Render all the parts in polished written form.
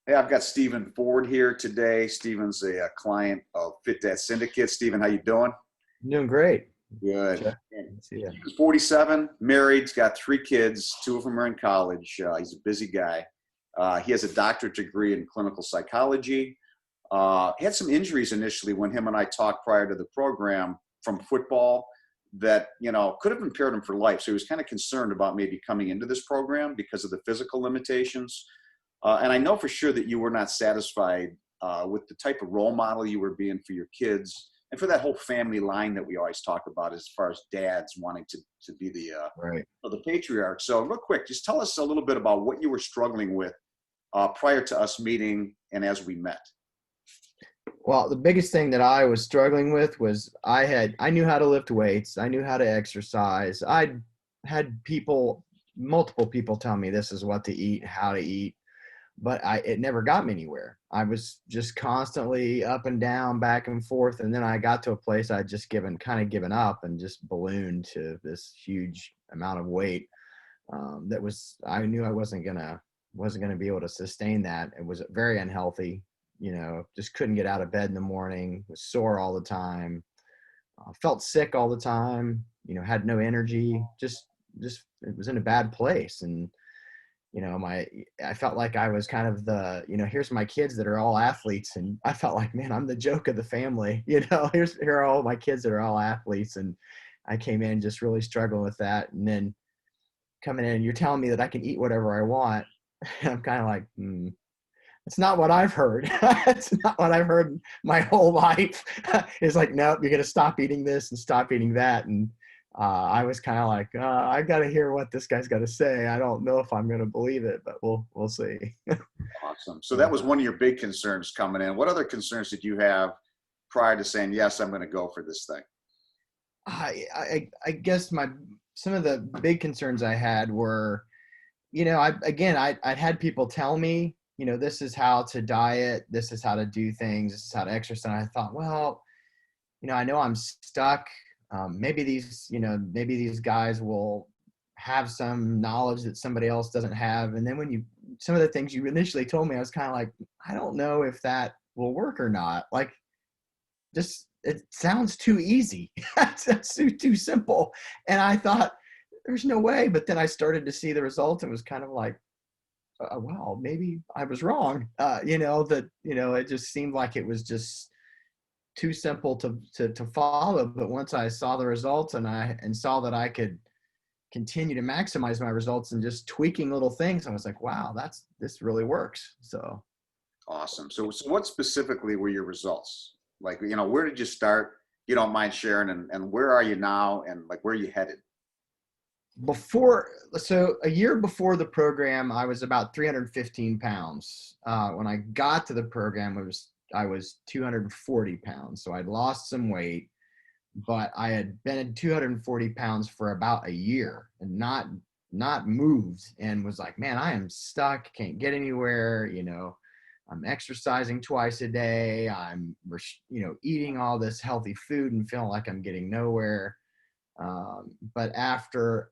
Hey, I've got Stephen Ford here today. Stephen's a client of Fit Dad Syndicate. Stephen, how you doing? I'm doing great. Good. Jeff. And Let's see ya. Stephen's 47, married. He's got three kids. Two of them are in college. He's a busy guy. He has a doctorate degree in clinical psychology. He had some injuries initially when him and I talked prior to the program from football that, could have impaired him for life. So he was kind of concerned about maybe coming into this program because of the physical limitations. And I know for sure that you were not satisfied with the type of role model you were being for your kids and for that whole family line that we always talk about as far as dads wanting to be Right. the patriarch. So real quick, just tell us a little bit about what you were struggling with prior to us meeting and as we met. Well, the biggest thing that I was struggling with was I knew how to lift weights. I knew how to exercise. I had multiple people tell me this is what to eat, how to eat, but it never got me anywhere. I was just constantly up and down, back and forth. And then I got to a place I'd just kind of given up and just ballooned to this huge amount of weight. I knew I wasn't gonna be able to sustain that. It was very unhealthy. Just couldn't get out of bed in the morning. Was sore all the time. Felt sick all the time. Had no energy. Just it was in a bad place. And I felt like I was kind of here's my kids that are all athletes, and I felt like, man, I'm the joke of the family. Here are all my kids that are all athletes, and I came in just really struggling with that. And then coming in, you're telling me that I can eat whatever I want. And I'm kind of like, it's not what I've heard. It's not what I've heard my whole life. It's like, nope, you're going to stop eating this and stop eating that. And I was kind of like, I got to hear what this guy's got to say. I don't know if I'm going to believe it, but we'll see. Awesome. So that was one of your big concerns coming in. What other concerns did you have prior to saying, yes, I'm going to go for this thing? I guess some of the big concerns I had were, I'd had people tell me, this is how to diet, this is how to do things, this is how to exercise. I thought, well, I know I'm stuck. Maybe these guys will have some knowledge that somebody else doesn't have. And then some of the things you initially told me, I was kind of like, I don't know if that will work or not. Like, just, it sounds too easy. It's too simple. And I thought, there's no way. But then I started to see the results and was kind of like, well, maybe I was wrong. It just seemed like it was just too simple to follow. But once I saw the results and saw that I could continue to maximize my results and just tweaking little things, I was like, wow, this really works. So Awesome. So what specifically were your results? Like, where did you start? You don't mind sharing, and where are you now, and like, where are you headed? A year before the program, I was about 315 pounds. When I got to the program, I was 240 pounds. So I'd lost some weight, but I had been at 240 pounds for about a year and not moved, and was like, man, I am stuck, can't get anywhere. I'm exercising twice a day. I'm, eating all this healthy food and feeling like I'm getting nowhere. But after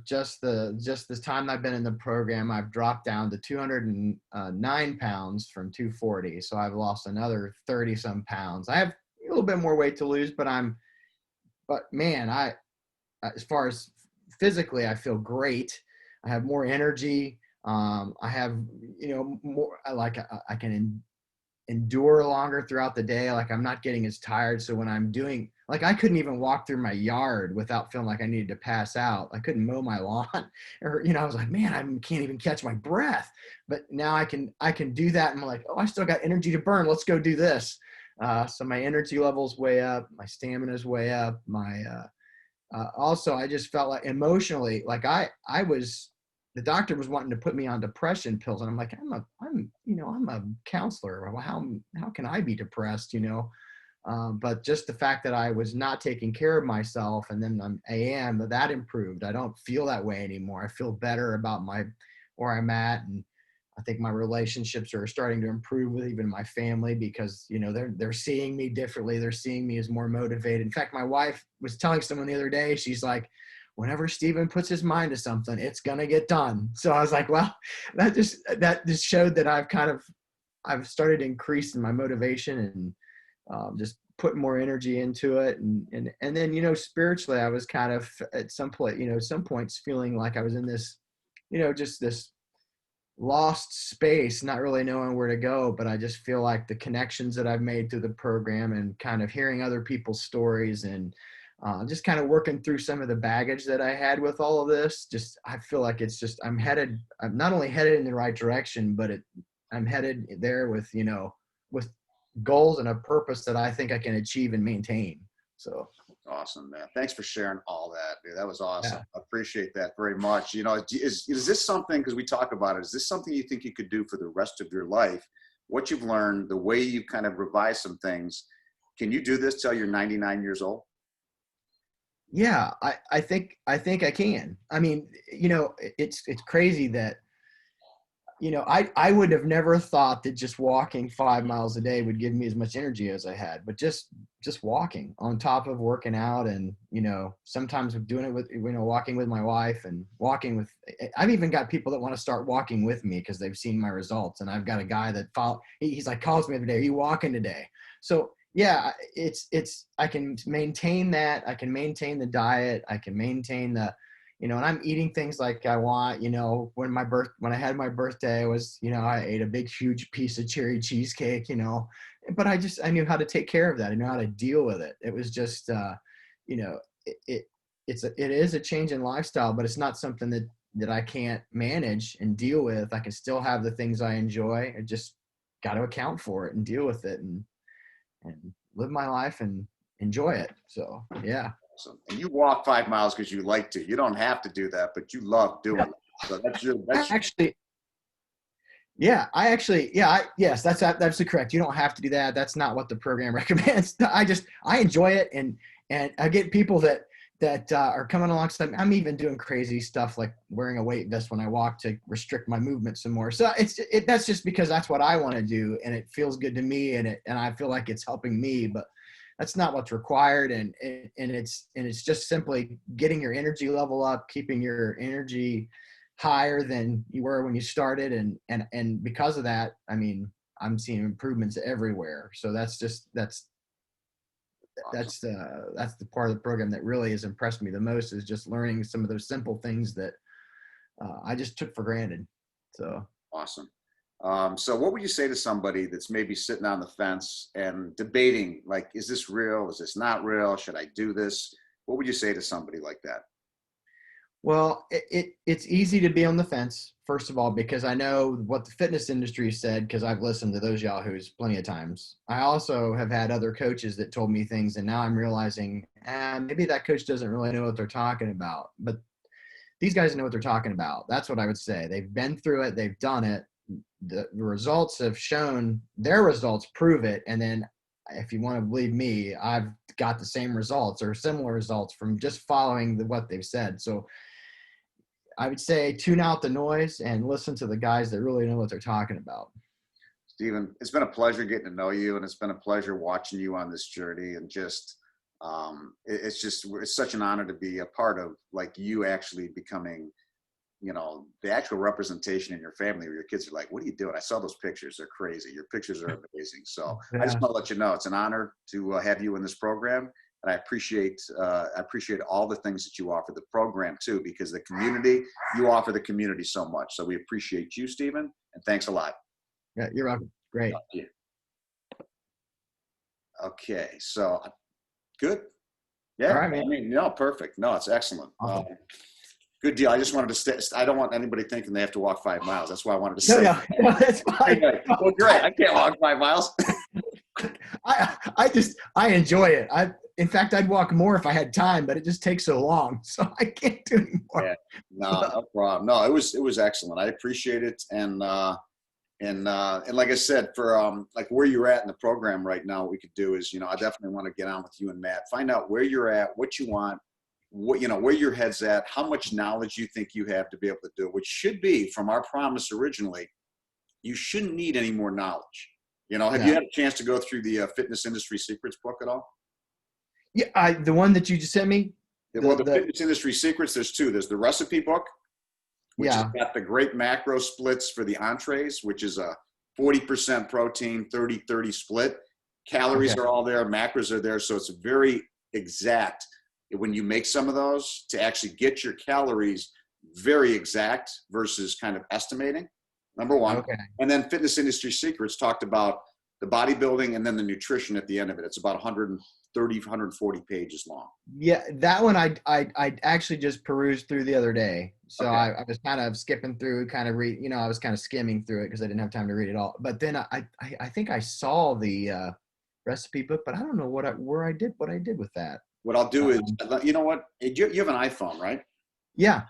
just this time I've been in the program, I've dropped down to 209 pounds from 240. So I've lost another 30 some pounds. I have a little bit more weight to lose, but man, as far as physically, I feel great. I have more energy. I have, more, I can endure longer throughout the day. Like, I'm not getting as tired. So when I'm doing, like, I couldn't even walk through my yard without feeling like I needed to pass out. I couldn't mow my lawn or, I was like, man, I can't even catch my breath. But now I can do that. And I'm like, oh, I still got energy to burn. Let's go do this. So my energy level's way up. My stamina is way up. Also, I just felt like emotionally, like the doctor was wanting to put me on depression pills. And I'm like, I'm a counselor. How can I be depressed? But just the fact that I was not taking care of myself, and then but that improved. I don't feel that way anymore. I feel better about where I'm at. And I think my relationships are starting to improve with even my family, because, they're seeing me differently. They're seeing me as more motivated. In fact, my wife was telling someone the other day, she's like, whenever Steven puts his mind to something, it's going to get done. So I was like, well, that just showed that I've started increasing my motivation and just putting more energy into it. And then, spiritually, I was kind of at some point, some points feeling like I was in this, just this lost space, not really knowing where to go. But I just feel like the connections that I've made through the program and kind of hearing other people's stories and just kind of working through some of the baggage that I had with all of this, I feel like I'm not only headed in the right direction, but I'm headed there with, with goals and a purpose that I think I can achieve and maintain. So. Awesome, man. Thanks for sharing all that, dude. That was awesome. Yeah. I appreciate that very much. Is this something, because we talk about it, is this something you think you could do for the rest of your life? What you've learned, the way you've kind of revised some things, can you do this till you're 99 years old? Yeah, I think I can. I mean, it's crazy that, I would have never thought that just walking 5 miles a day would give me as much energy as I had, but just walking on top of working out and, sometimes doing it with, walking with my wife and I've even got people that want to start walking with me because they've seen my results. And I've got a guy that he's like, calls me every day, "Are you walking today?" So yeah, I can maintain that. I can maintain the diet. I can maintain and I'm eating things like I want. When I had my birthday, I ate a big, huge piece of cherry cheesecake, but I knew how to take care of that. I knew how to deal with it. It was just, it is a change in lifestyle, but it's not something that I can't manage and deal with. I can still have the things I enjoy. I just got to account for it and deal with it and live my life and enjoy it. So, yeah. Awesome. And you walk 5 miles because you like to. You don't have to do that, but you love doing it. So yes, that's absolutely correct. You don't have to do that. That's not what the program recommends. I enjoy it. And I get people that are coming alongside me. I'm even doing crazy stuff like wearing a weight vest when I walk to restrict my movement some more. So that's just because that's what I want to do. And it feels good to me. And I feel like it's helping me, but that's not what's required. And it's just simply getting your energy level up, keeping your energy higher than you were when you started. And because of that, I mean, I'm seeing improvements everywhere. So that's the part of the program that really has impressed me the most, is just learning some of those simple things that I just took for granted. So awesome. So what would you say to somebody that's maybe sitting on the fence and debating, like, is this real? Is this not real? Should I do this? What would you say to somebody like that? Well, it's easy to be on the fence, first of all, because I know what the fitness industry said, because I've listened to those yahoos plenty of times. I also have had other coaches that told me things, and now I'm realizing maybe that coach doesn't really know what they're talking about. But these guys know what they're talking about. That's what I would say. They've been through it. They've done it. The results have shown, their results prove it. And then if you want to believe me, I've got the same results or similar results from just following what they've said. So I would say tune out the noise and listen to the guys that really know what they're talking about. Steven, it's been a pleasure getting to know you, and it's been a pleasure watching you on this journey. And it's such an honor to be a part of, like, you actually becoming, the actual representation in your family, where your kids are like, "What are you doing? I saw those pictures. They're crazy. Your pictures are amazing." So Yeah. I just want to let you know, it's an honor to have you in this program. And I appreciate all the things that you offer the program too, because you offer the community so much. So we appreciate you, Steven, and thanks a lot. Yeah, you're welcome. Great. Okay, so good. Yeah, All right, man. I mean, no, perfect. No, it's excellent. Awesome. Good deal. I just wanted to I don't want anybody thinking they have to walk 5 miles. That's why I wanted to say. No, that's fine. Well, great. I can't walk 5 miles. I enjoy it. In fact, I'd walk more if I had time, but it just takes so long, so I can't do anymore. Yeah, no problem. No, it was excellent. I appreciate it, and like I said, for like where you're at in the program right now, what we could do is, I definitely want to get on with you and Matt, find out where you're at, what you want, where your head's at, how much knowledge you think you have to be able to do, which should be, from our promise originally, you shouldn't need any more knowledge. Have you had a chance to go through the Fitness Industry Secrets book at all? Yeah, the one that you just sent me. Well, the fitness industry secrets, there's two. There's the recipe book, which has got the great macro splits for the entrees, which is a 40% protein, 30-30 split. Calories are all there, macros are there. So it's very exact when you make some of those to actually get your calories very exact versus kind of estimating, number one. And then Fitness Industry Secrets talked about the bodybuilding and then the nutrition at the end of it. It's about 130, 140 pages long. Yeah, that one I actually just perused through the other day. So I was kind of skipping through, kind of I was kind of skimming through it because I didn't have time to read it all. But then I think I saw the recipe book, but I don't know what I did with that. What I'll do is, you know what? You have an iPhone, right? Yeah.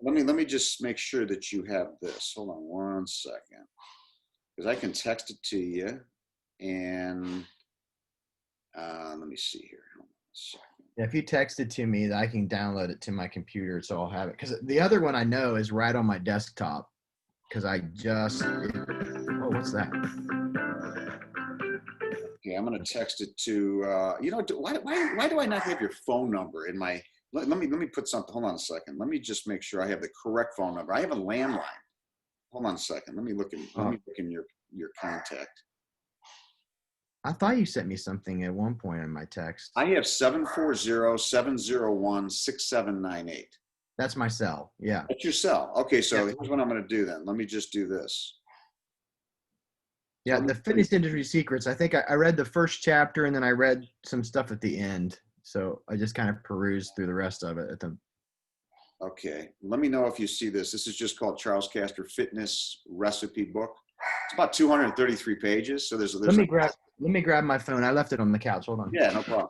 Let me just make sure that you have this. Hold on one second, because I can text it to you. And let me see here. Hold on a second. Yeah, if you text it to me, I can download it to my computer, so I'll have it. Because the other one I know is right on my desktop. Because I just, what's that? Okay, I'm going to text it to. Why do I not have your phone number in my? Let me put something. Hold on a second. Let me just make sure I have the correct phone number. I have a landline. Hold on a second. Let me look in your contact. I thought you sent me something at one point in my text. I have 740-701-6798. That's my cell. Yeah. That's your cell. Okay, so here's what I'm going to do then. Let me just do this. Yeah, the Fitness Industry Secrets. I think I read the first chapter and then I read some stuff at the end. So I just kind of perused through the rest of it. Okay, let me know if you see this. This is just called Charles Castor Fitness Recipe Book. It's about 233 pages. So there's. Let me grab my phone. I left it on the couch. Hold on. Yeah, no problem.